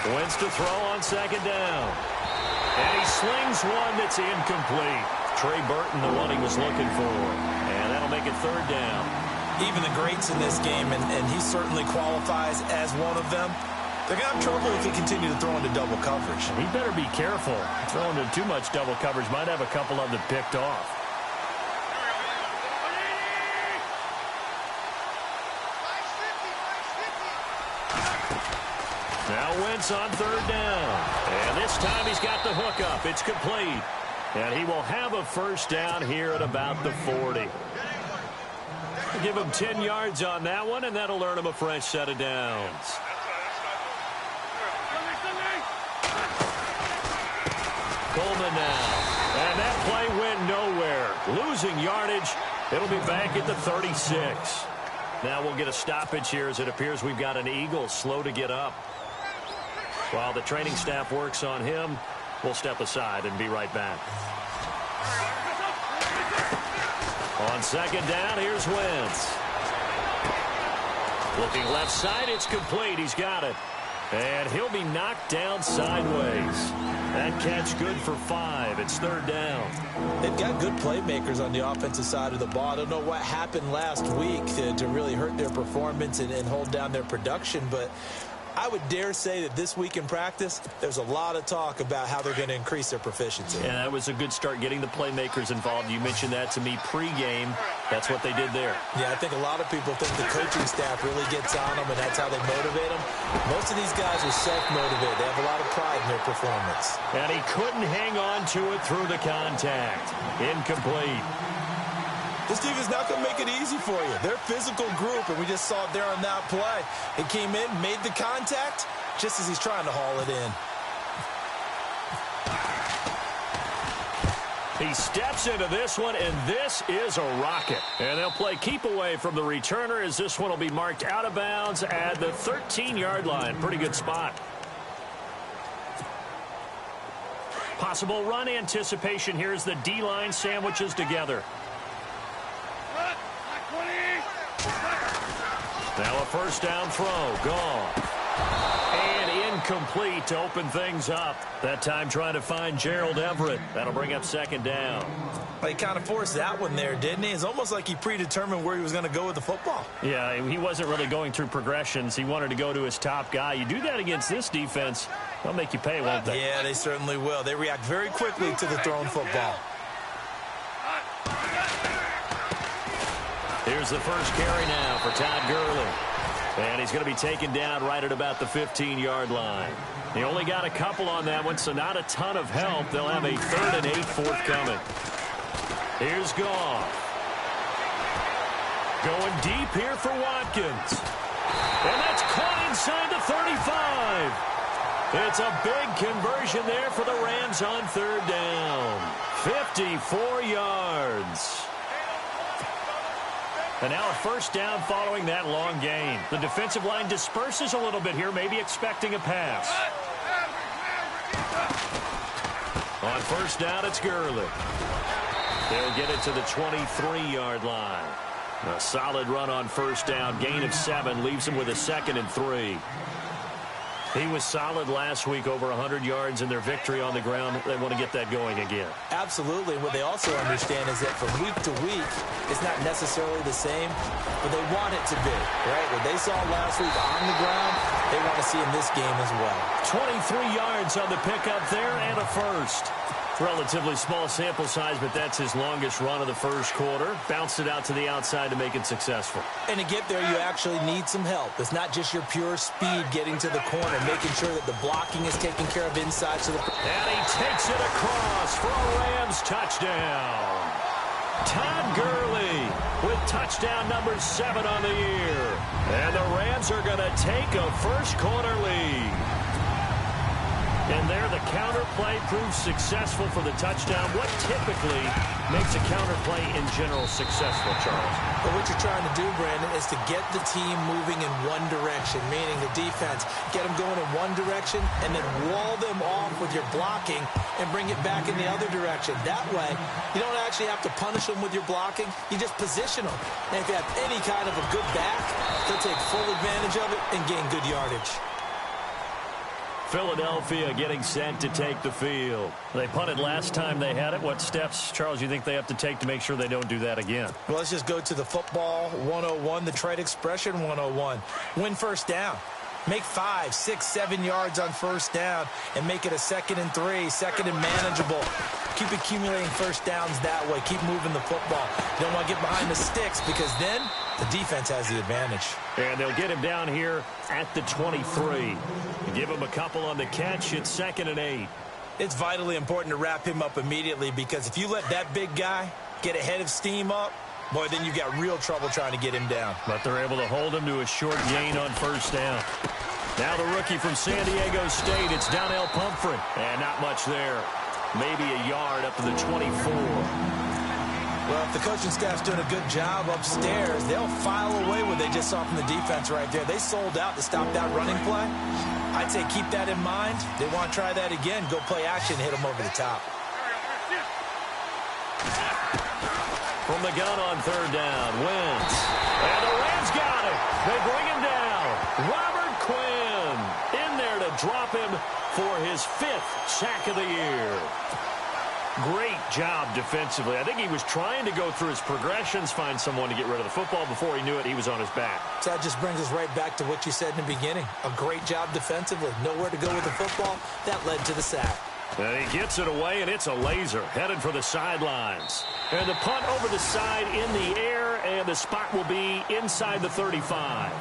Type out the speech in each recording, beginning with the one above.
Wins to throw on second down. And he slings one that's incomplete. Trey Burton, the one he was looking for. And that'll make it third down. Even the greats in this game, and he certainly qualifies as one of them, they're going to have trouble if he continue to throw into double coverage. He better be careful. Throwing into too much double coverage might have a couple of them picked off. Now Wentz on third down. And this time he's got the hook up. It's complete. And he will have a first down here at about the 40. Give him 10 yards on that one, and that'll earn him a fresh set of downs. Coleman now. And that play went nowhere. Losing yardage. It'll be back at the 36. Now we'll get a stoppage here as it appears we've got an Eagle slow to get up. While the training staff works on him, we'll step aside and be right back. On second down, here's Wentz. Looking left side, it's complete. He's got it. And he'll be knocked down sideways. That catch good for 5. It's third down. They've got good playmakers on the offensive side of the ball. I don't know what happened last week to really hurt their performance and hold down their production, but I would dare say that this week in practice, there's a lot of talk about how they're going to increase their proficiency. Yeah, that was a good start getting the playmakers involved. You mentioned that to me pregame. That's what they did there. Yeah, I think a lot of people think the coaching staff really gets on them, and that's how they motivate them. Most of these guys are self-motivated. They have a lot of pride in their performance. And he couldn't hang on to it through the contact. Incomplete. This team is not going to make it easy for you. They're a physical group, and we just saw it there on that play. It came in, made the contact, just as he's trying to haul it in. He steps into this one, and this is a rocket. And they'll play keep away from the returner as this one will be marked out of bounds at the 13-yard line. Pretty good spot. Possible run anticipation. Here's the D-line sandwiches together. Now a first down throw. Gone. And incomplete to open things up. That time trying to find Gerald Everett. That'll bring up second down. Well, he kind of forced that one there, didn't he? It's almost like he predetermined where he was going to go with the football. Yeah, he wasn't really going through progressions. He wanted to go to his top guy. You do that against this defense, they'll make you pay, won't they? Yeah, they certainly will. They react very quickly to the thrown football. Here's the first carry now for Todd Gurley. And he's going to be taken down right at about the 15-yard line. He only got a couple on that one, so not a ton of help. They'll have a 3rd and 8 forthcoming. Here's Goff. Going deep here for Watkins. And that's caught inside the 35. It's a big conversion there for the Rams on third down. 54 yards. And now a first down following that long gain. The defensive line disperses a little bit here, maybe expecting a pass. On first down, it's Gurley. They'll get it to the 23-yard line. A solid run on first down. Gain of 7 leaves him with a 2nd and 3. He was solid last week, over 100 yards in their victory on the ground. They want to get that going again. Absolutely. What they also understand is that from week to week, it's not necessarily the same, but they want it to be, right? What they saw last week on the ground, they want to see in this game as well. 23 yards on the pickup there and a first. Relatively small sample size, but that's his longest run of the first quarter. Bounced it out to the outside to make it successful. And to get there, you actually need some help. It's not just your pure speed getting to the corner, making sure that the blocking is taken care of inside. So and he takes it across for a Rams touchdown. Todd Gurley with touchdown number 7 on the year. And the Rams are going to take a first quarter lead. And there the counter play proves successful for the touchdown. What typically makes a counter play in general successful, Charles? But what you're trying to do, Brandon, is to get the team moving in one direction, meaning the defense, get them going in one direction and then wall them off with your blocking and bring it back in the other direction. That way, you don't actually have to punish them with your blocking. You just position them. And if you have any kind of a good back, they'll take full advantage of it and gain good yardage. Philadelphia getting set to take the field. They punted last time they had it. What steps, Charles, you think they have to take to make sure they don't do that again? Well, let's just go to the football 101, the trade expression 101. Win first down. Make 5, 6, 7 yards on first down and make it a 2nd and 3, 2nd and manageable. Keep accumulating first downs that way. Keep moving the football. You don't want to get behind the sticks because then the defense has the advantage. And they'll get him down here at the 23. Give him a couple on the catch. It's 2nd and 8. It's vitally important to wrap him up immediately because if you let that big guy get a head of steam up, boy, then you've got real trouble trying to get him down. But they're able to hold him to a short gain on first down. Now the rookie from San Diego State. It's Donnell Pumphrey. And not much there. Maybe a yard up to the 24. Well, if the coaching staff's doing a good job upstairs, they'll file away what they just saw from the defense right there. They sold out to stop that running play. I'd say keep that in mind. They want to try that again. Go play action, hit them over the top. From the gun on third down, Wentz. And the Rams got it. They bring him down. Robert Quinn in there to drop him for his 5th sack of the year. Great job defensively. I think he was trying to go through his progressions, find someone to get rid of the football. Before he knew it, he was on his back. So that just brings us right back to what you said in the beginning. A great job defensively. Nowhere to go with the football. That led to the sack. And he gets it away, and it's a laser headed for the sidelines. And the punt over the side in the air, and the spot will be inside the 35.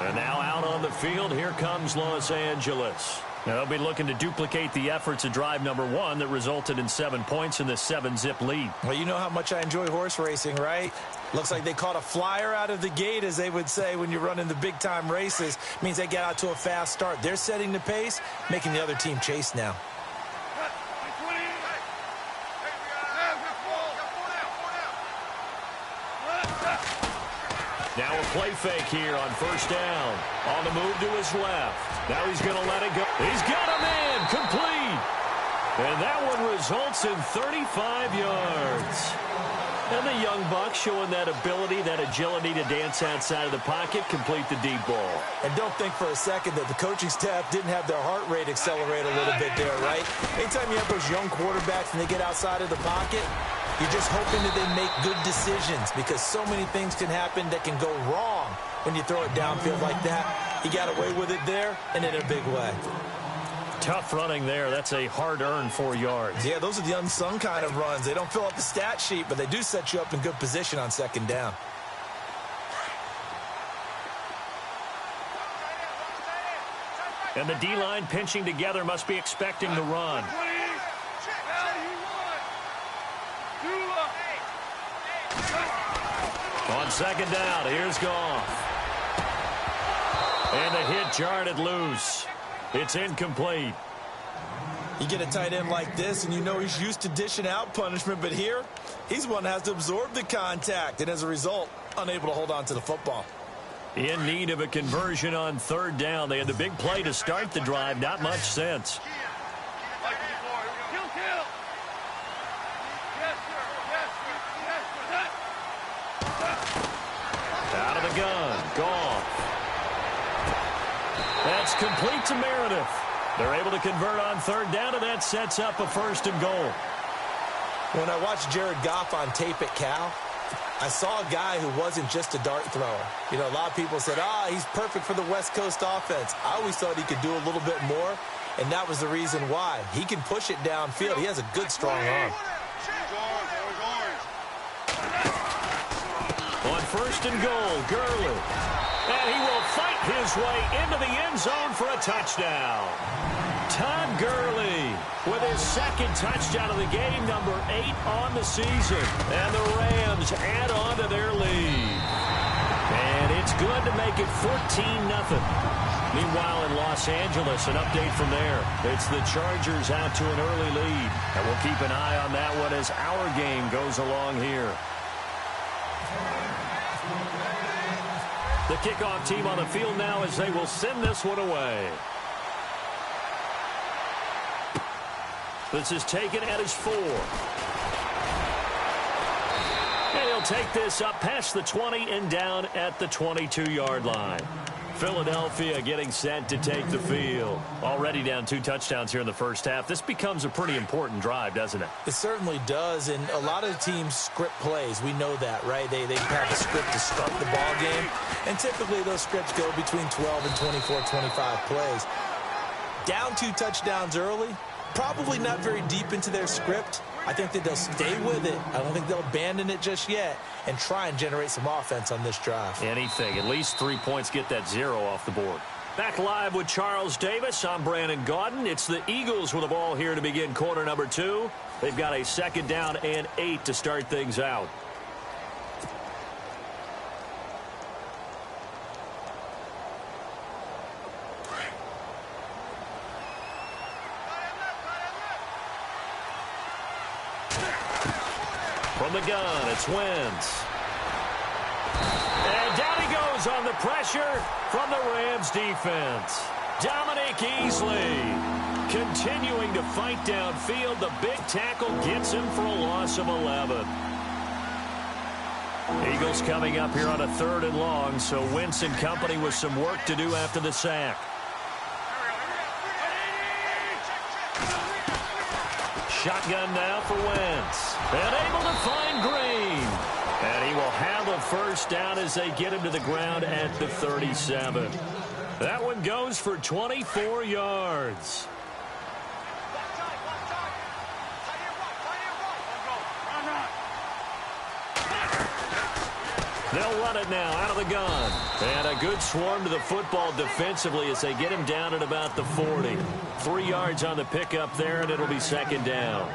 And now out on the field, here comes Los Angeles. Now they'll be looking to duplicate the efforts of drive number 1 that resulted in 7 points in this 7-zip lead. Well, you know how much I enjoy horse racing, right? Looks like they caught a flyer out of the gate, as they would say when you're running the big-time races. Means they get out to a fast start. They're setting the pace, making the other team chase now. Now a play fake here on first down. On the move to his left. Now he's going to let it go. He's got him in. Complete. And that one results in 35 yards. And the young buck showing that ability, that agility to dance outside of the pocket, complete the deep ball. And don't think for a second that the coaching staff didn't have their heart rate accelerate a little bit there, right? Anytime you have those young quarterbacks and they get outside of the pocket, you're just hoping that they make good decisions because so many things can happen that can go wrong when you throw it downfield like that. He got away with it there and in a big way. Tough running there. That's a hard-earned 4 yards. Yeah, those are the unsung kind of runs. They don't fill up the stat sheet, but they do set you up in good position on second down. And the D-line pinching together must be expecting the run. On second down, here's Goff. And the hit jarred it loose. It's incomplete. You get a tight end like this, and you know he's used to dishing out punishment, but here, he's one that has to absorb the contact, and as a result, unable to hold on to the football. In need of a conversion on third down. They had the big play to start the drive. Not much sense. Out of the gun. Goff. That's complete to Meredith. They're able to convert on third down, and that sets up a 1st and goal. When I watched Jared Goff on tape at Cal, I saw a guy who wasn't just a dart thrower. You know, a lot of people said, he's perfect for the West Coast offense. I always thought he could do a little bit more, and that was the reason why. He can push it downfield. He has a good, strong arm. On 1st and goal, Gurley. And he will fight his way into the end zone for a touchdown. Todd Gurley with his 2nd touchdown of the game, number 8 on the season. And the Rams add on to their lead. And it's good to make it 14-0. Meanwhile, in Los Angeles, an update from there. It's the Chargers out to an early lead. And we'll keep an eye on that one as our game goes along here. The kickoff team on the field now as they will send this one away. This is taken at his 4. And he'll take this up past the 20 and down at the 22-yard line. Philadelphia getting set to take the field. Already down 2 touchdowns here in the first half. This becomes a pretty important drive, doesn't it? It certainly does, and a lot of the teams script plays. We know that, right? They have a script to start the ball game, and typically those scripts go between 12 and 24, 25 plays. Down 2 touchdowns early, probably not very deep into their script. I think that they'll stay with it. I don't think they'll abandon it just yet and try and generate some offense on this drive. Anything. At least 3 points, get that 0 off the board. Back live with Charles Davis. I'm Brandon Gaudin. It's the Eagles with the ball here to begin quarter number 2. They've got a 2nd down and 8 to start things out. From the gun, it's Wentz. And down he goes on the pressure from the Rams defense. Dominic Easley continuing to fight downfield. The big tackle gets him for a loss of 11. Eagles coming up here on a 3rd and long, so Wentz and company with some work to do after the sack. Shotgun now for Wentz. And able to find Green. And he will have a 1st down as they get him to the ground at the 37. That one goes for 24 yards. They'll run it now out of the gun. And a good swarm to the football defensively as they get him down at about the 40. 3 yards on the pickup there, and it'll be 2nd down.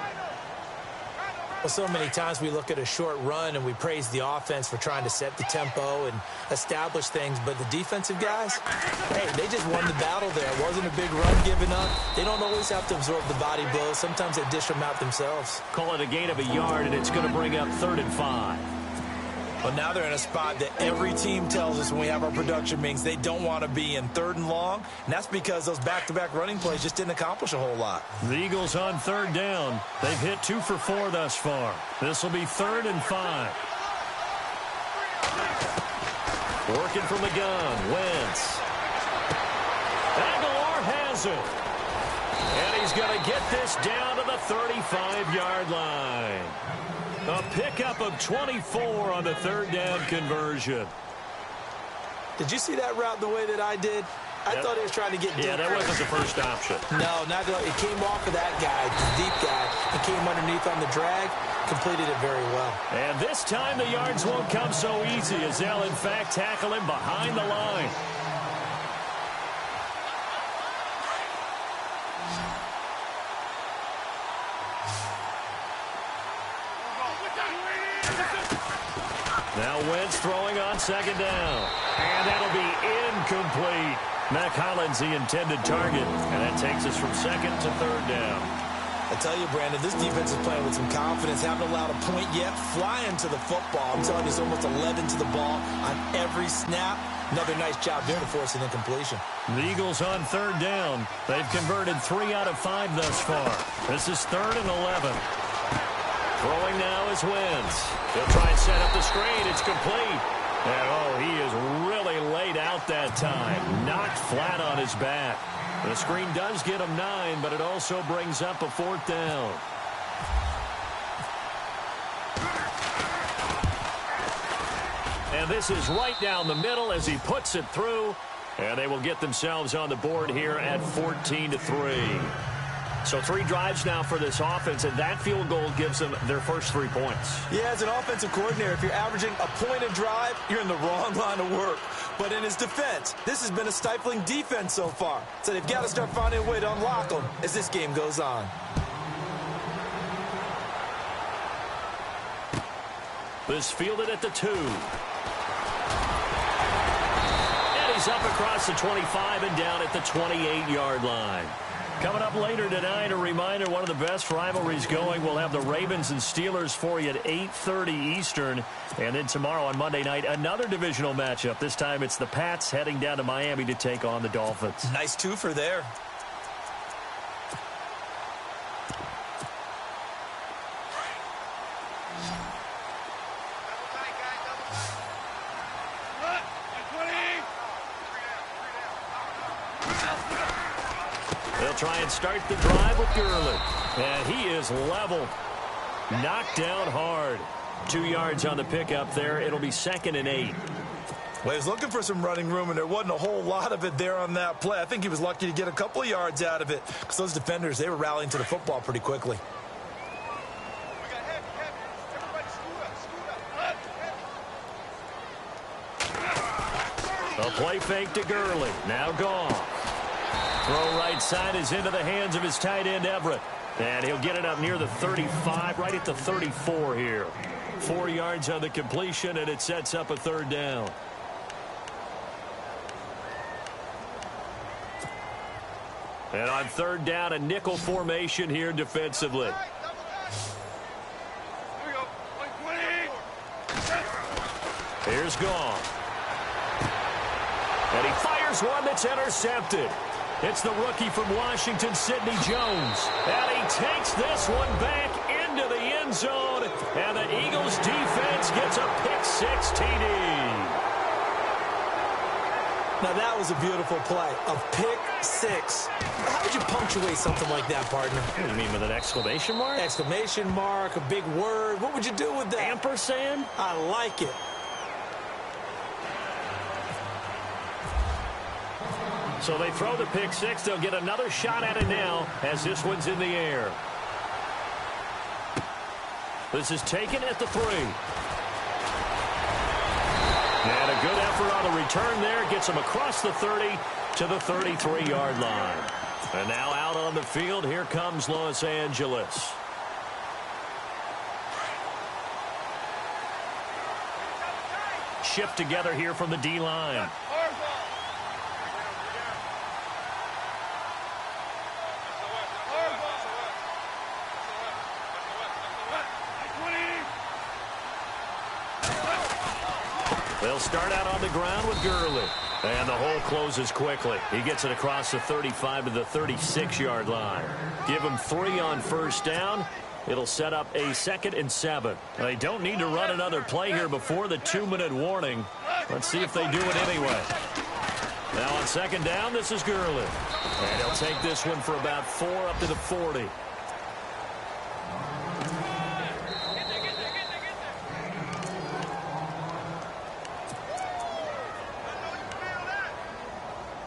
Well, so many times we look at a short run and we praise the offense for trying to set the tempo and establish things, but the defensive guys, hey, they just won the battle there. It wasn't a big run given up. They don't always have to absorb the body blows. Sometimes they dish them out themselves. Call it a gain of a yard, and it's going to bring up 3rd and 5. Well, now they're in a spot that every team tells us when we have our production meetings they don't want to be in 3rd and long, and that's because those back-to-back running plays just didn't accomplish a whole lot. The Eagles on 3rd down. They've hit 2 for 4 thus far. This will be 3rd and 5. Working from the gun, Wentz. Aguilar has it. And he's going to get this down to the 35-yard line. A pickup of 24 on the 3rd down conversion. Did you see that route the way that I did? I thought he was trying to get deep. Yeah, that wasn't the first option. No, not at all. It came off of that guy, the deep guy, and came underneath on the drag. Completed it very well. And this time the yards won't come so easy as they'll, in fact, tackle him behind the line. Now Wentz throwing on 2nd down. And that'll be incomplete. Mac Hollins, the intended target. And that takes us from 2nd to 3rd down. I tell you, Brandon, this defense is playing with some confidence. Haven't allowed a point yet. Flying to the football. I'm telling you, it's almost 11 to the ball on every snap. Another nice job there to force an incompletion. The Eagles on 3rd down. They've converted 3 out of 5 thus far. This is 3rd and 11. Throwing now is Wentz. He'll try and set up the screen. It's complete. And, oh, he is really laid out that time. Knocked flat on his back. The screen does get him 9, but it also brings up a 4th down. And this is right down the middle as he puts it through. And they will get themselves on the board here at 14-3. So 3 drives now for this offense, and that field goal gives them their first 3 points. Yeah, as an offensive coordinator, if you're averaging a point a drive, you're in the wrong line of work. But in his defense, this has been a stifling defense so far. So they've got to start finding a way to unlock them as this game goes on. This fielded at the 2. And he's up across the 25 and down at the 28-yard line. Coming up later tonight, a reminder, one of the best rivalries going. We'll have the Ravens and Steelers for you at 8:30 Eastern. And then tomorrow on Monday night, another divisional matchup. This time it's the Pats heading down to Miami to take on the Dolphins. Nice twofer there. try and start the drive with Gurley. And he is leveled. Knocked down hard. 2 yards on the pickup there. It'll be 2nd and 8. Well, he was looking for some running room, and there wasn't a whole lot of it there on that play. I think he was lucky to get a couple of yards out of it because those defenders, they were rallying to the football pretty quickly. A play fake to Gurley. Now gone. Throw right side is into the hands of his tight end, Everett. And he'll get it up near the 35, right at the 34 here. 4 yards on the completion, and it sets up a 3rd down. And on 3rd down, a nickel formation here defensively. Here's Goff. And he fires one that's intercepted. It's the rookie from Washington, Sidney Jones. And he takes this one back into the end zone. And the Eagles defense gets a pick-6 TD. Now, that was a beautiful play. A pick-6. How would you punctuate something like that, partner? What do you mean, with an exclamation mark? Exclamation mark, a big word. What would you do with that? Ampersand? I like it. So they throw the pick-6. They'll get another shot at it now as this one's in the air. This is taken at the 3. And a good effort on the return there. Gets him across the 30 to the 33-yard line. And now out on the field, here comes Los Angeles. Shift together here from the D-line. They'll start out on the ground with Gurley. And the hole closes quickly. He gets it across the 35 to the 36-yard line. Give him 3 on 1st down. It'll set up a 2nd and 7. They don't need to run another play here before the 2-minute warning. Let's see if they do it anyway. Now on 2nd down, this is Gurley. And he'll take this one for about 4 up to the 40.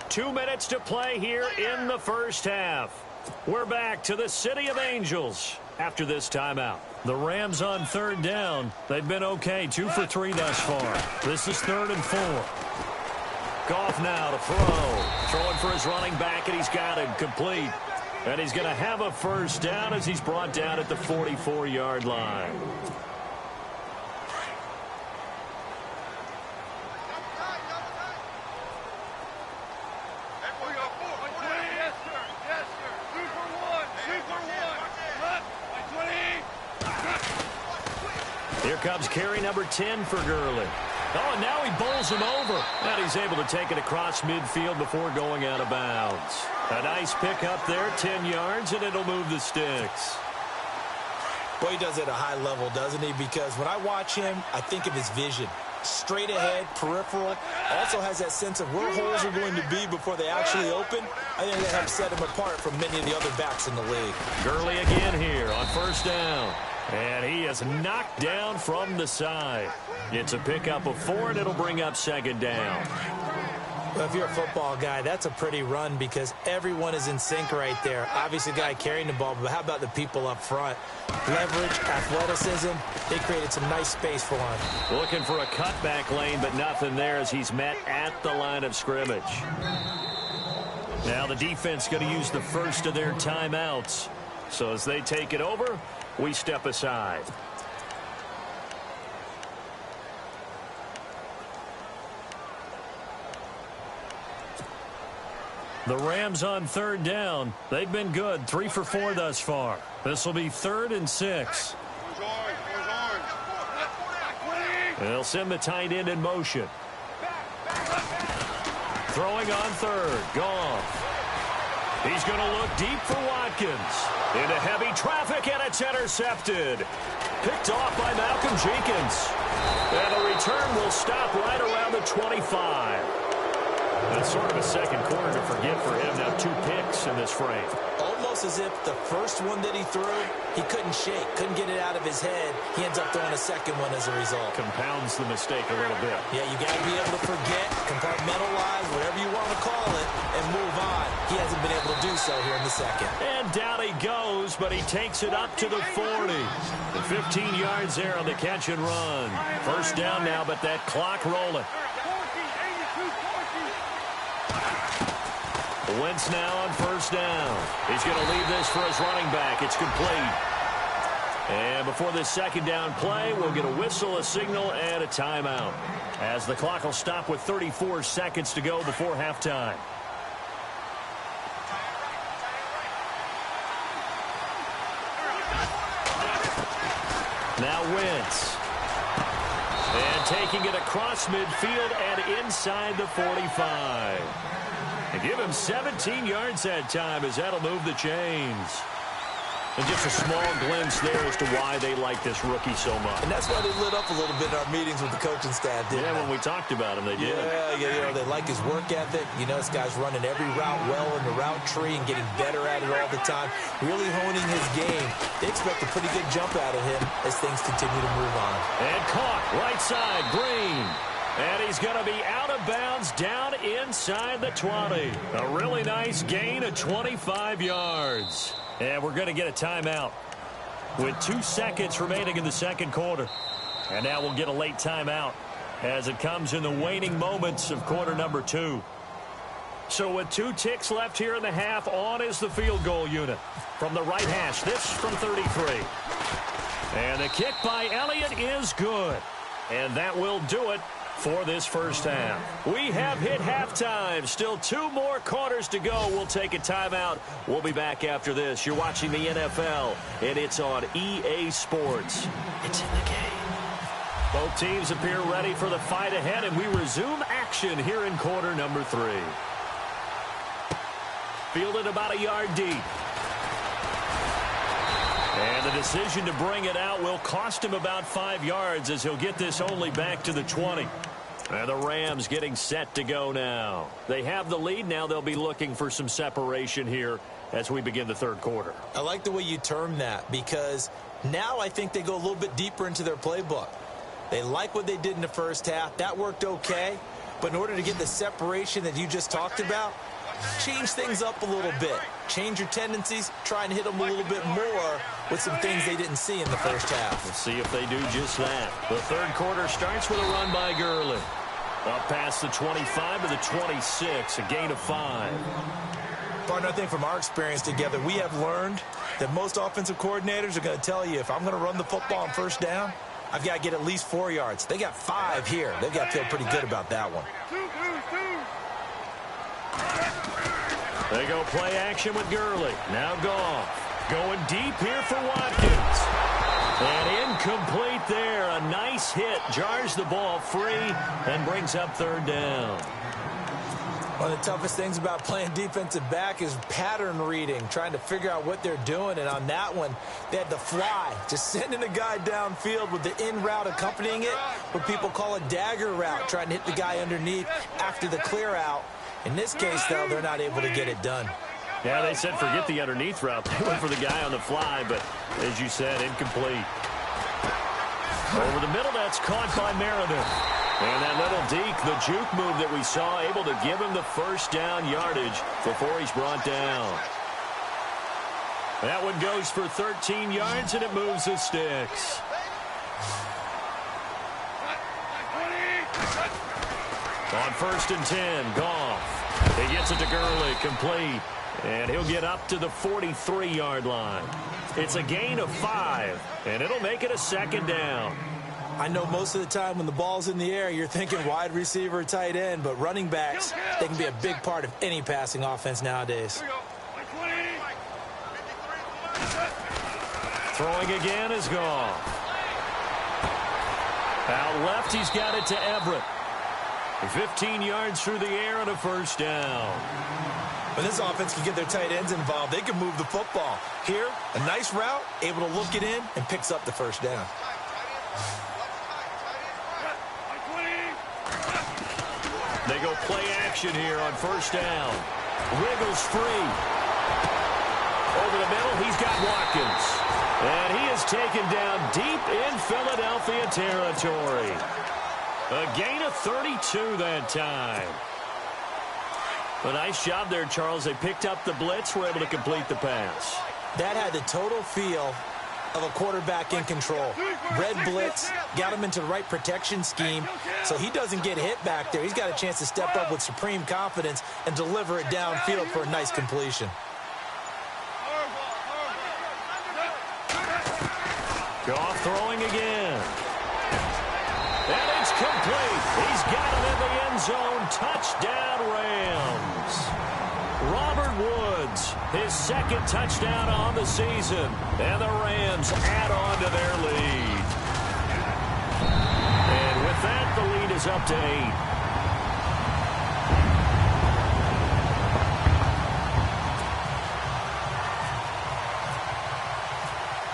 Two minutes to play here in the first half. We're back to the City of Angels after this timeout. The Rams on 3rd down. They've been okay, 2 for 3 thus far. This is 3rd and 4. Goff now to throw. Throwing for his running back, and he's got it complete. And he's going to have a 1st down as he's brought down at the 44-yard line. Here comes carry number 10 for Gurley. Oh, and now he bowls him over. And he's able to take it across midfield before going out of bounds. A nice pick up there, 10 yards, and it'll move the sticks. Well, he does it at a high level, doesn't he? Because when I watch him, I think of his vision. Straight ahead, peripheral. Also has that sense of where holes are going to be before they actually open. I think that helps set him apart from many of the other backs in the league. Gurley again here on 1st down. And he is knocked down from the side. It's a pickup of 4, and it'll bring up 2nd down. Well, if you're a football guy, that's a pretty run because everyone is in sync right there. Obviously, the guy carrying the ball, but how about the people up front? Leverage, athleticism, they created some nice space for him. Looking for a cutback lane, but nothing there as he's met at the line of scrimmage. Now the defense going to use the first of their timeouts. So as they take it over, we step aside. The Rams on 3rd down. They've been good, 3 for 4 thus far. This will be 3rd and 6. They'll send the tight end in motion. Throwing on 3rd. Goff. He's going to look deep for Watkins. Into heavy traffic, and it's intercepted. Picked off by Malcolm Jenkins. And the return will stop right around the 25. That's sort of a second quarter to forget for him. Now 2 picks in this frame. Almost as if the first one that he threw, he couldn't shake, couldn't get it out of his head. He ends up throwing a second one as a result. Compounds the mistake a little bit. Yeah, you got to be able to forget, compartmentalize, whatever you want to call it, and move on. He hasn't been able to do so here in the second. And down he goes, but he takes it up to the 40. And 15 yards there on the catch and run. First down now, but that clock rolling. Wentz now on first down. He's going to leave this for his running back. It's complete. And before this second down play, we'll get a whistle, a signal, and a timeout, as the clock will stop with 34 seconds to go before halftime. Now Wentz. And taking it across midfield and inside the 45. And give him 17 yards that time, as that'll move the chains. And just a small glimpse there as to why they like this rookie so much. And that's why they lit up a little bit in our meetings with the coaching staff, didn't they? Yeah, when we talked about him, they did. Yeah, they like his work ethic. You know, this guy's running every route well in the route tree and getting better at it all the time, really honing his game. They expect a pretty good jump out of him as things continue to move on. And caught, right side, Green. And he's going to be out of bounds down inside the 20. A really nice gain of 25 yards. And we're going to get a timeout with 2 seconds remaining in the second quarter. And now we'll get a late timeout as it comes in the waning moments of quarter number 2. So with 2 ticks left here in the half, on is the field goal unit from the right hash. This from 33. And the kick by Elliott is good. And that will do it for this first half. We have hit halftime. Still 2 more quarters to go. We'll take a timeout. We'll be back after this. You're watching the NFL, and it's on EA Sports. It's in the game. Both teams appear ready for the fight ahead, and we resume action here in quarter number 3. Fielded about a yard deep. And the decision to bring it out will cost him about 5 yards, as he'll get this only back to the 20. And the Rams getting set to go now. They have the lead. Now they'll be looking for some separation here as we begin the third quarter. I like the way you term that, because now I think they go a little bit deeper into their playbook. They like what they did in the first half. That worked okay. But in order to get the separation that you just talked about, change things up a little bit. Change your tendencies. Try and hit them a little bit more with some things they didn't see in the first half. Let's see if they do just that. The third quarter starts with a run by Gurley. Up past the 25 to the 26, a gain of 5. Partner, I think from our experience together, we have learned that most offensive coordinators are going to tell you, if I'm going to run the football on first down, I've got to get at least 4 yards. They got 5 here. They've got to feel pretty good about that one. They go play action with Gurley. Now Goff going deep here for Watkins. And incomplete there. A nice hit. Jars the ball free and brings up third down. One of the toughest things about playing defensive back is pattern reading, trying to figure out what they're doing. And on that one, they had to fly, just sending a guy downfield with the in route accompanying it, what people call a dagger route, trying to hit the guy underneath after the clear out. In this case, though, they're not able to get it done. Yeah, they said forget the underneath route. They went for the guy on the fly, but as you said, incomplete. Over the middle, that's caught by Meredith. And that little deke, the juke move that we saw, able to give him the first down yardage before he's brought down. That one goes for 13 yards, and it moves the sticks. On first and 10, Goff. He gets it to Gurley, complete. And he'll get up to the 43-yard line. It's a gain of 5, and it'll make it a second down. I know most of the time when the ball's in the air, you're thinking wide receiver, tight end, but running backs, they can be a big part of any passing offense nowadays. Throwing again is Goff. Out left, he's got it to Everett. 15 yards through the air and a first down. When this offense can get their tight ends involved, they can move the football. Here, a nice route, able to look it in, and picks up the first down. They go play action here on first down. Wiggles free. Over the middle, he's got Watkins. And he is taken down deep in Philadelphia territory. A gain of 32 that time. A nice job there, Charles. They picked up the blitz, were able to complete the pass. That had the total feel of a quarterback in control. Red blitz, got him into the right protection scheme, so he doesn't get hit back there. He's got a chance to step up with supreme confidence and deliver it downfield for a nice completion. Goff throwing again. And it's complete. He's got it in the end zone. Touchdown, Rams. Robert Woods, his second touchdown on the season. And the Rams add on to their lead. And with that, the lead is up to 8.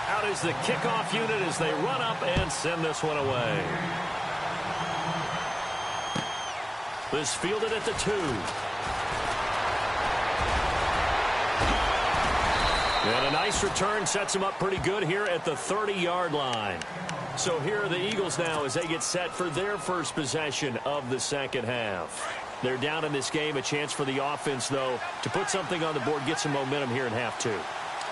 Out is the kickoff unit as they run up and send this one away. This fielded at the 2. And a nice return sets them up pretty good here at the 30-yard line. So here are the Eagles now as they get set for their first possession of the second half. They're down in this game. A chance for the offense, though, to put something on the board, get some momentum here in half 2.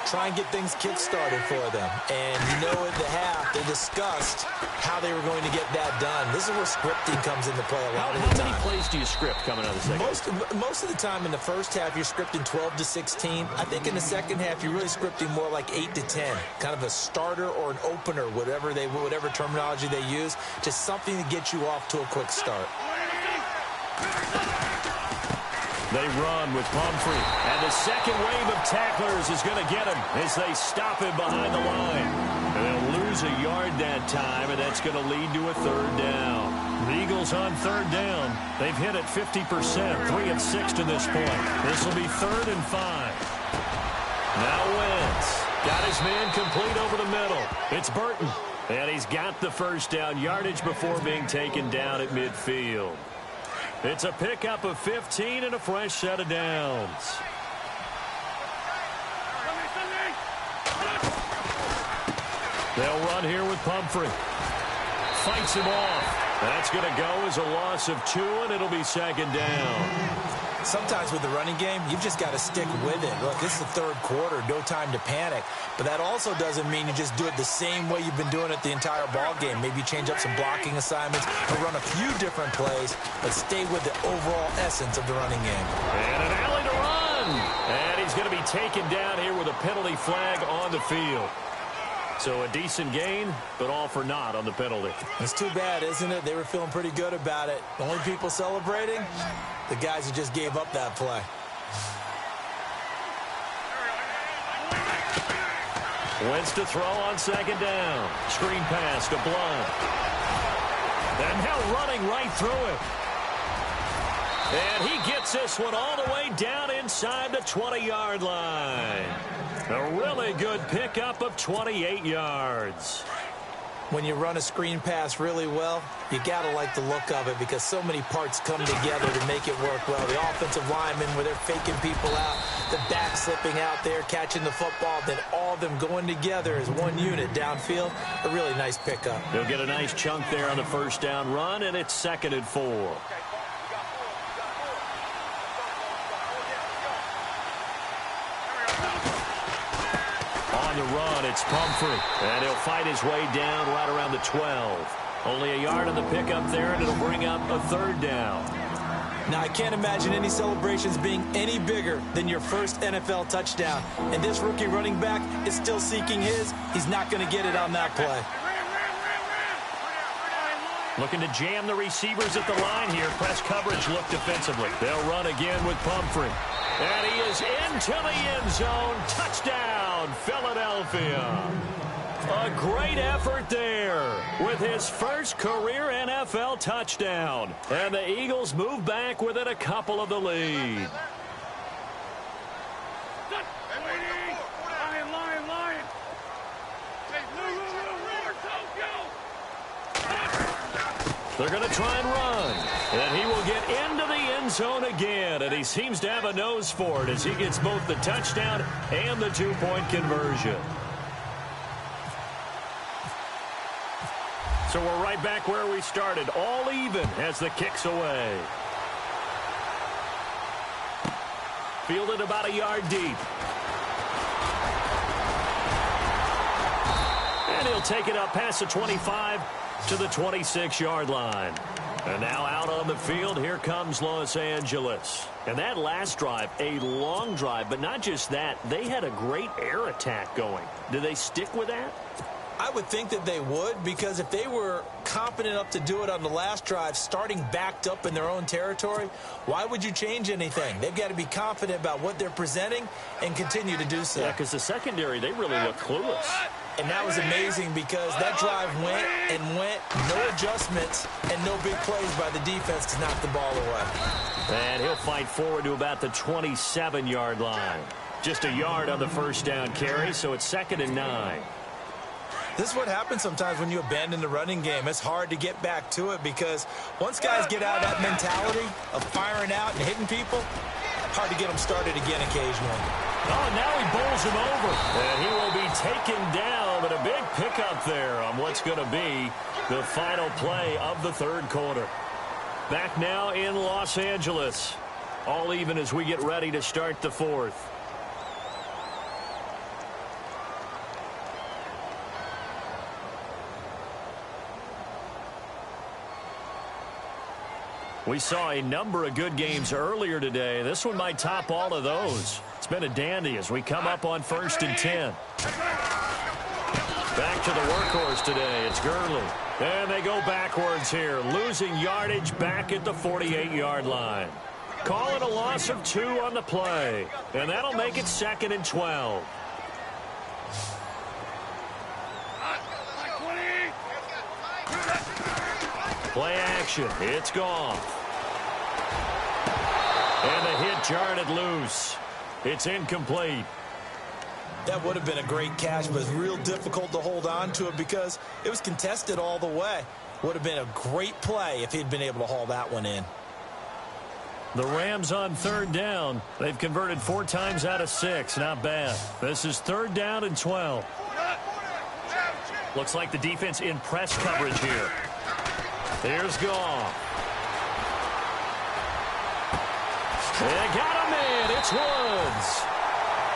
Try and get things kick-started for them. And you know at the half, they discussed how they were going to get that done. This is where scripting comes into play a lot of the time. How many plays do you script coming out of the second half? Most of the time in the first half, you're scripting 12 to 16. I think in the second half, you're really scripting more like 8 to 10. Kind of a starter or an opener, whatever terminology they use. Just something to get you off to a quick start. They run with Pumphrey. And the second wave of tacklers is going to get him as they stop him behind the line. And they'll lose a yard that time, and that's going to lead to a third down. The Eagles on third down. They've hit it 50%, 3 of 6 to this point. This will be 3rd and 5. Now Wentz. Got his man complete over the middle. It's Burton. And he's got the first down yardage before being taken down at midfield. It's a pickup of 15 and a fresh set of downs. They'll run here with Pumphrey. Fights him off. That's going to go as a loss of 2, and it'll be second down. Sometimes with the running game, you've just got to stick with it. Look, this is the third quarter, no time to panic. But that also doesn't mean you just do it the same way you've been doing it the entire ball game. Maybe change up some blocking assignments or run a few different plays, but stay with the overall essence of the running game. And an alley to run. And he's going to be taken down here with a penalty flag on the field. So a decent gain, but all for naught on the penalty. It's too bad, isn't it? They were feeling pretty good about it. The only people celebrating, the guys who just gave up that play. Wentz to throw on second down. Screen pass to Blunt. And now running right through it. And he gets this one all the way down inside the 20-yard line. A really good pickup of 28 yards. When you run a screen pass really well, you got to like the look of it because so many parts come together to make it work well. The offensive linemen where they're faking people out, the back slipping out there, catching the football, then all of them going together as one unit downfield. A really nice pickup. They'll get a nice chunk there on the first down run, and it's 2nd and 4. On the run, it's Pumphrey. And he'll fight his way down right around the 12. Only a yard on the pickup there, and it'll bring up a third down. Now, I can't imagine any celebrations being any bigger than your first NFL touchdown. And this rookie running back is still seeking his. He's not going to get it on that play. Looking to jam the receivers at the line here. Press coverage look defensively. They'll run again with Pumphrey. And he is into the end zone. Touchdown, Philadelphia. A great effort there with his first career NFL touchdown. And the Eagles move back within a couple of the lead. They're going to try and run. And he will get into the end zone again, and he seems to have a nose for it as he gets both the touchdown and the two-point conversion. So we're right back where we started, all even as the kick's away. Fielded about a yard deep. And he'll take it up past the 25 to the 26-yard line. And now out on the field, here comes Los Angeles. And that last drive, a long drive, but not just that. They had a great air attack going. Do they stick with that? I would think that they would, because if they were confident enough to do it on the last drive, starting backed up in their own territory, why would you change anything? They've got to be confident about what they're presenting and continue to do so. Yeah, because the secondary, they really look clueless. And that was amazing because that drive went and went, no adjustments, and no big plays by the defense to knock the ball away. And he'll fight forward to about the 27-yard line. Just a yard on the first down carry, so it's 2nd and 9. This is what happens sometimes when you abandon the running game. It's hard to get back to it because once guys get out of that mentality of firing out and hitting people, hard to get them started again occasionally. Oh, now he bowls him over. And he will be taken down, but a big pickup there on what's going to be the final play of the third quarter. Back now in Los Angeles. All even as we get ready to start the fourth. We saw a number of good games earlier today. This one might top all of those. It's been a dandy as we come up on 1st and 10. Back to the workhorse today. It's Gurley. And they go backwards here, losing yardage back at the 48-yard line. Call it a loss of 2 on the play. And that'll make it 2nd and 12. Play action. It's gone. And the hit jarred it loose. It's incomplete. That would have been a great catch, but it's real difficult to hold on to it because it was contested all the way. Would have been a great play if he'd been able to haul that one in. The Rams on 3rd down. They've converted 4 times out of 6. Not bad. This is 3rd down and 12. Looks like the defense in press coverage here. Here's Goff. They got him in. It's Woods.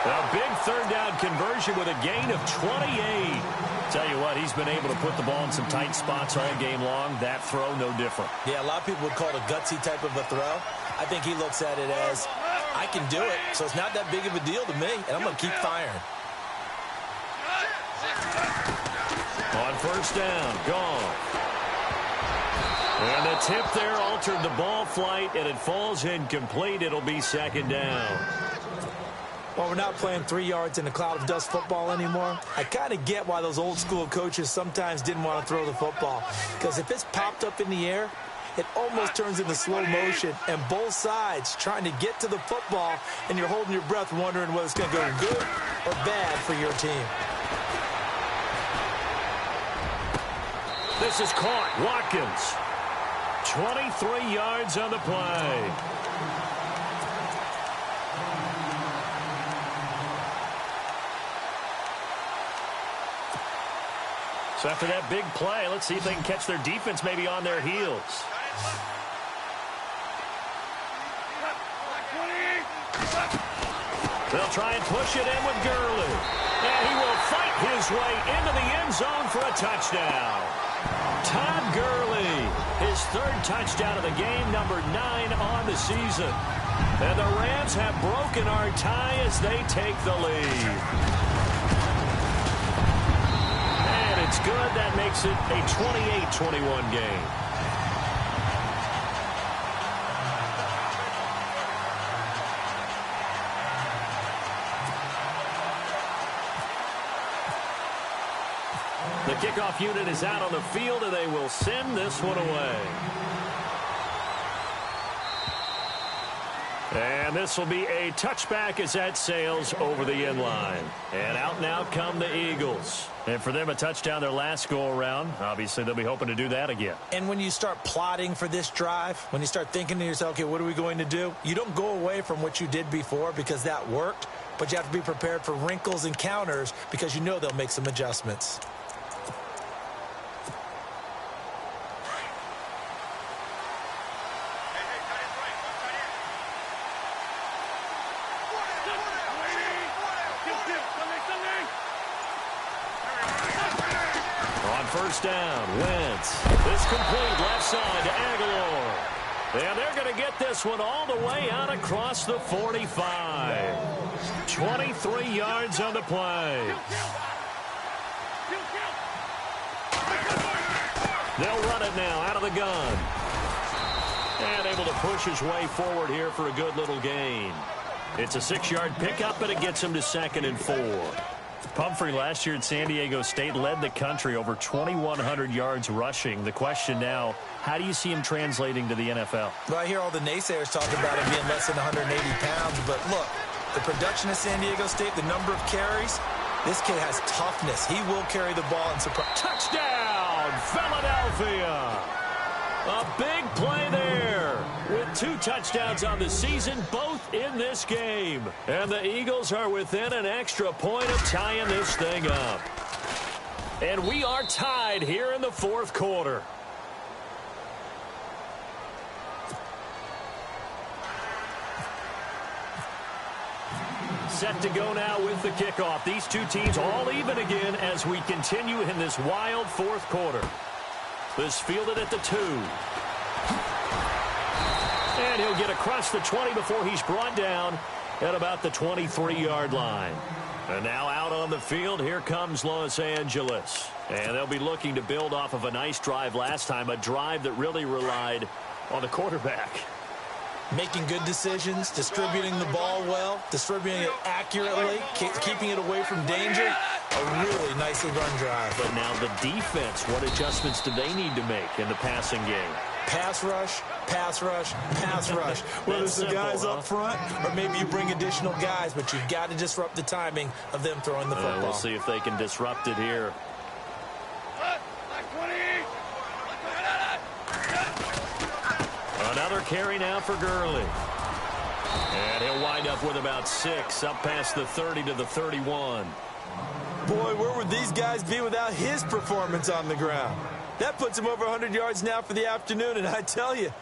A big 3rd down conversion with a gain of 28. Tell you what, he's been able to put the ball in some tight spots all game long. That throw, no different. Yeah, a lot of people would call it a gutsy type of a throw. I think he looks at it as, I can do it, so it's not that big of a deal to me, and I'm going to keep firing. On 1st down, gone. And the tip there altered the ball flight, and it falls incomplete. It'll be 2nd down. Well, we're not playing 3 yards in a cloud of dust football anymore. I kind of get why those old school coaches sometimes didn't want to throw the football. Because if it's popped up in the air, it almost turns into slow motion. And both sides trying to get to the football, and you're holding your breath wondering whether it's going to go good or bad for your team. This is caught. Watkins. 23 yards on the play. So after that big play, let's see if they can catch their defense maybe on their heels. They'll try and push it in with Gurley. And he will fight his way into the end zone for a touchdown. Todd Gurley, his 3rd touchdown of the game, number 9 on the season. And the Rams have broken our tie as they take the lead. And it's good. That makes it a 28-21 game. The kickoff unit is out on the field, and they will send this one away. And this will be a touchback as that sails over the end line. And out now come the Eagles. And for them, a touchdown their last go-around. Obviously, they'll be hoping to do that again. And when you start plotting for this drive, when you start thinking to yourself, okay, what are we going to do? You don't go away from what you did before because that worked, but you have to be prepared for wrinkles and counters because you know they'll make some adjustments. First down, Wentz. This complete left side to Aguilar. And they're going to get this one all the way out across the 45. 23 yards on the play. They'll run it now out of the gun. And able to push his way forward here for a good little gain. It's a 6-yard pickup, and it gets him to 2nd and 4. Pumphrey last year at San Diego State led the country over 2,100 yards rushing. The question now, how do you see him translating to the NFL? Well, I hear all the naysayers talk about him being less than 180 pounds, but look, the production of San Diego State, the number of carries, this kid has toughness. He will carry the ball and surprise. Touchdown, Philadelphia! A big play there with 2 touchdowns on the season, both in this game. And the Eagles are within an extra point of tying this thing up. And we are tied here in the 4th quarter. Set to go now with the kickoff. These two teams all even again as we continue in this wild 4th quarter. This fielded at the 2. And he'll get across the 20 before he's brought down at about the 23-yard line. And now out on the field, here comes Los Angeles. And they'll be looking to build off of a nice drive last time, a drive that really relied on the quarterback. Making good decisions, distributing the ball well, distributing it accurately, keeping it away from danger. A really nicely run drive. But now the defense, what adjustments do they need to make in the passing game? Pass rush, pass rush, pass rush. Whether it's the guys up front or maybe you bring additional guys, but you've got to disrupt the timing of them throwing the football. We'll see if they can disrupt it here. Another carry now for Gurley. And he'll wind up with about 6, up past the 30 to the 31. Boy, where would these guys be without his performance on the ground? That puts him over 100 yards now for the afternoon, and I tell you,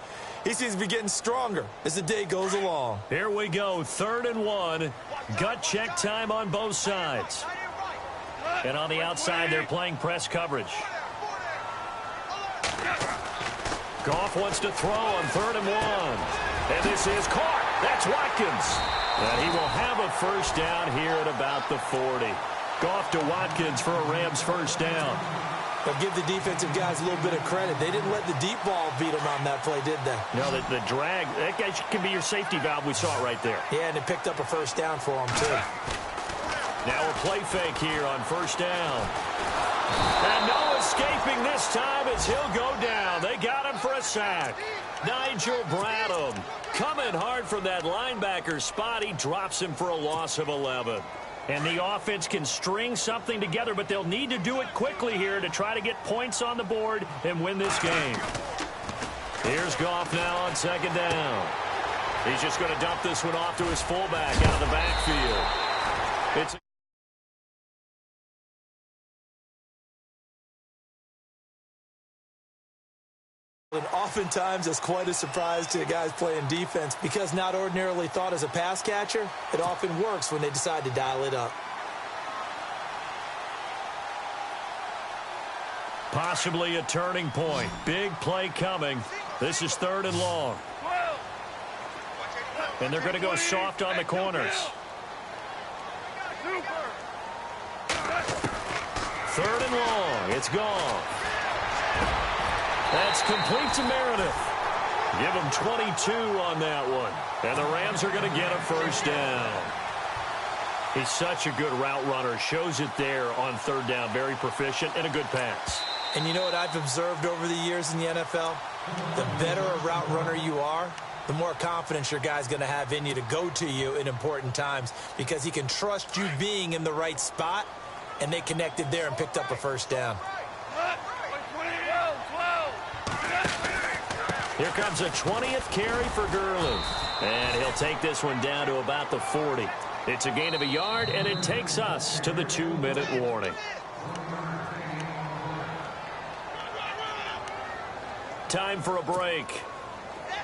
he seems to be getting stronger as the day goes along. Here we go, 3rd and 1. Gut check time on both sides. And on the outside, they're playing press coverage. Goff wants to throw on 3rd and 1. And this is caught. That's Watkins. And he will have a first down here at about the 40. Goff to Watkins for a Rams first down. But give the defensive guys a little bit of credit. They didn't let the deep ball beat them on that play, did they? No, the drag, that guy can be your safety valve. We saw it right there. Yeah, and it picked up a first down for him, too. Now a play fake here on first down. And no escaping this time as he'll go down. They got him for a sack. Nigel Bradham coming hard from that linebacker spot. He drops him for a loss of 11. And the offense can string something together, but they'll need to do it quickly here to try to get points on the board and win this game. Here's Goff now on 2nd down. He's just going to dump this one off to his fullback out of the backfield. It's And oftentimes, it's quite a surprise to guys playing defense because not ordinarily thought as a pass catcher, it often works when they decide to dial it up. possibly a turning point. Big play coming. This is 3rd and long. And they're going to go soft on the corners. 3rd and long. It's gone. That's complete to Meredith. Give him 22 on that one. And the Rams are going to get a first down. He's such a good route runner. Shows it there on 3rd down. Very proficient and a good pass. And you know what I've observed over the years in the NFL? The better a route runner you are, the more confidence your guy's going to have in you to go to you in important times because he can trust you being in the right spot, and they connected there and picked up a first down. Here comes a 20th carry for Gurley. And he'll take this one down to about the 40. It's a gain of a yard, and it takes us to the 2-minute warning. Time for a break.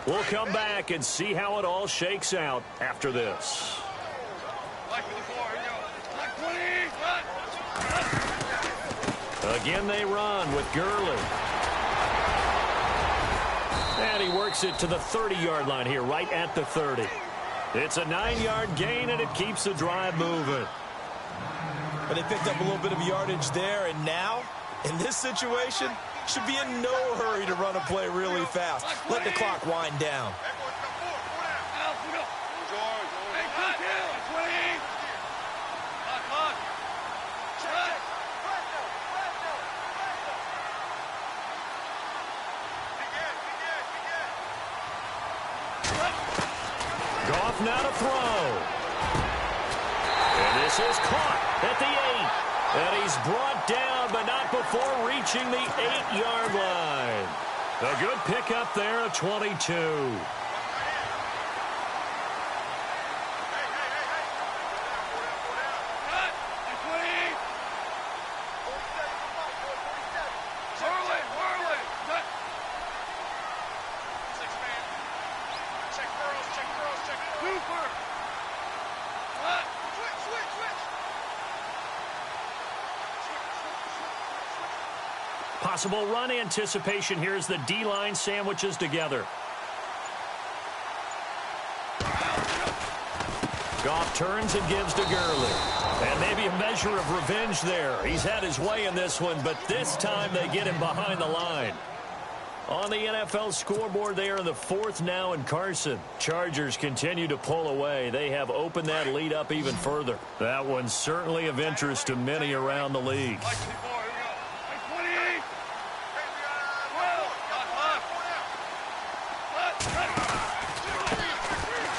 We'll come back and see how it all shakes out after this. Again, they run with Gurley. And he works it to the 30-yard line here, right at the 30. It's a 9-yard gain, and it keeps the drive moving. But they picked up a little bit of yardage there, and now, in this situation, should be in no hurry to run a play really fast. Let the clock wind down. Goff now to throw. And this is caught at the 8. And he's brought down, but not before reaching the 8-yard line. A good pickup there of 22. Possible run anticipation here as the D-line sandwiches together. Goff turns and gives to Gurley. And maybe a measure of revenge there. He's had his way in this one, but this time they get him behind the line. On the NFL scoreboard, they are in the 4th now in Carson. Chargers continue to pull away. They have opened that lead up even further. That one's certainly of interest to many around the league.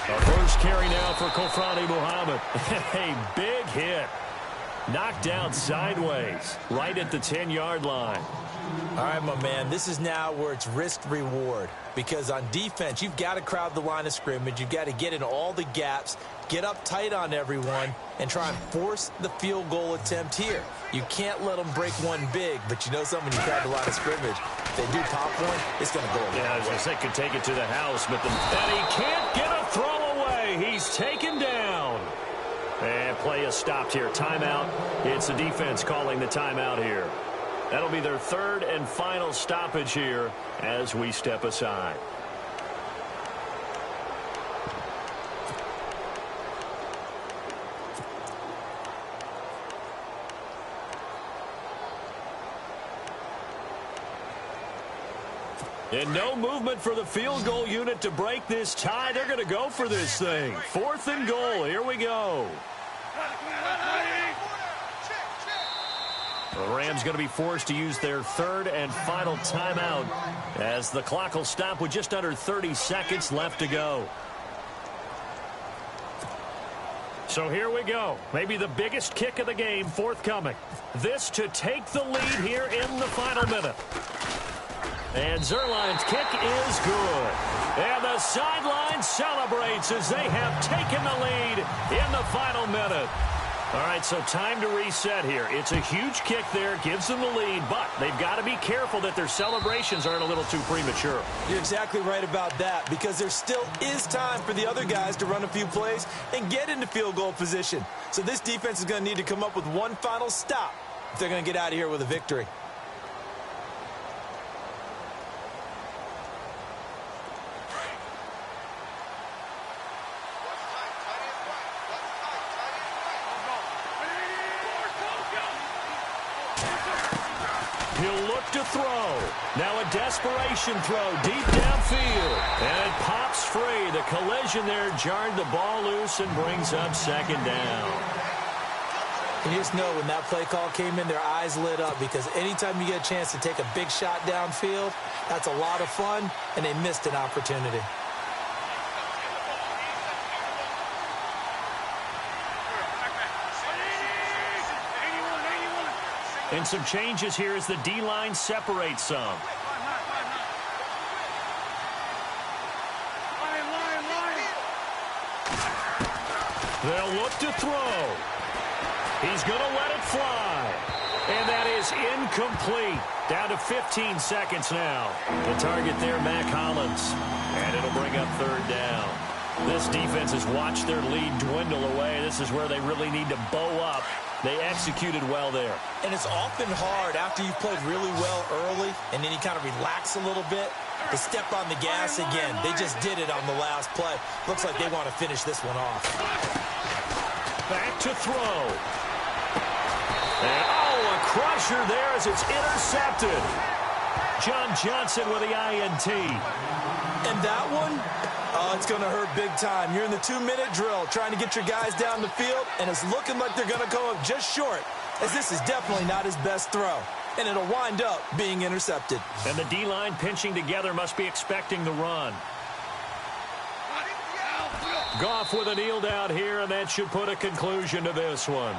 A first carry now for Kofrani Muhammad. A big hit. Knocked out sideways, right at the 10-yard line. All right, my man, this is now where it's risk-reward. Because on defense, you've got to crowd the line of scrimmage. You've got to get in all the gaps, get up tight on everyone, and try and force the field goal attempt here. You can't let them break one big, but you know something, when you crowd the line of scrimmage, if they do pop one, it's going to go away. Yeah, I was going to say, could take it to the house, but and he can't get a throw away. He's taken down. And play is stopped here. Timeout. It's the defense calling the timeout here. That'll be their 3rd and final stoppage here as we step aside. And no movement for the field goal unit to break this tie. They're going to go for this thing. 4th and goal. Here we go. The Rams going to be forced to use their 3rd and final timeout as the clock will stop with just under 30 seconds left to go. So here we go. Maybe the biggest kick of the game forthcoming. This to take the lead here in the final minute. And Zerline's kick is good. And the sideline celebrates as they have taken the lead in the final minute. All right, so time to reset here. It's a huge kick there, gives them the lead, but they've got to be careful that their celebrations aren't a little too premature. You're exactly right about that, because there still is time for the other guys to run a few plays and get into field goal position. So this defense is going to need to come up with one final stop if they're going to get out of here with a victory. He'll look to throw. Now a desperation throw deep downfield. And it pops free. The collision there jarred the ball loose and brings up 2nd down. You just know when that play call came in, their eyes lit up, because anytime you get a chance to take a big shot downfield, that's a lot of fun, and they missed an opportunity. And some changes here as the D-line separates some. They'll look to throw. He's going to let it fly. And that is incomplete. Down to 15 seconds now. The target there, Mac Hollins. And it'll bring up third down. This defense has watched their lead dwindle away. This is where they really need to bow up. They executed well there. And it's often hard after you've played really well early and then you kind of relax a little bit to step on the gas again. They just did it on the last play. Looks like they want to finish this one off. Back to throw. And, a crusher there as it's intercepted. John Johnson with the INT. And that one, it's going to hurt big time. You're in the 2-minute drill trying to get your guys down the field, and it's looking like they're going to go up just short, as this is definitely not his best throw. And it'll wind up being intercepted. And the D-line pinching together must be expecting the run. Goff with a kneel down here, and that should put a conclusion to this one.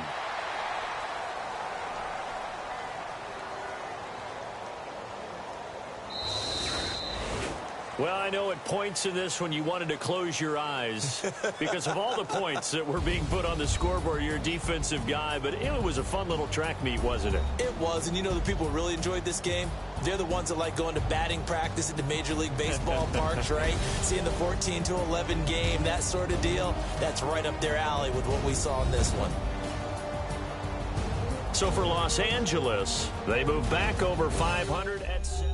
Well, I know at points in this when you wanted to close your eyes because of all the points that were being put on the scoreboard. You're a defensive guy, but it was a fun little track meet, wasn't it? It was, and you know the people who really enjoyed this game? They're the ones that like going to batting practice at the Major League Baseball parks, right? Seeing the 14-11 game, that sort of deal. That's right up their alley with what we saw in this one. So for Los Angeles, they move back over 500 at 6.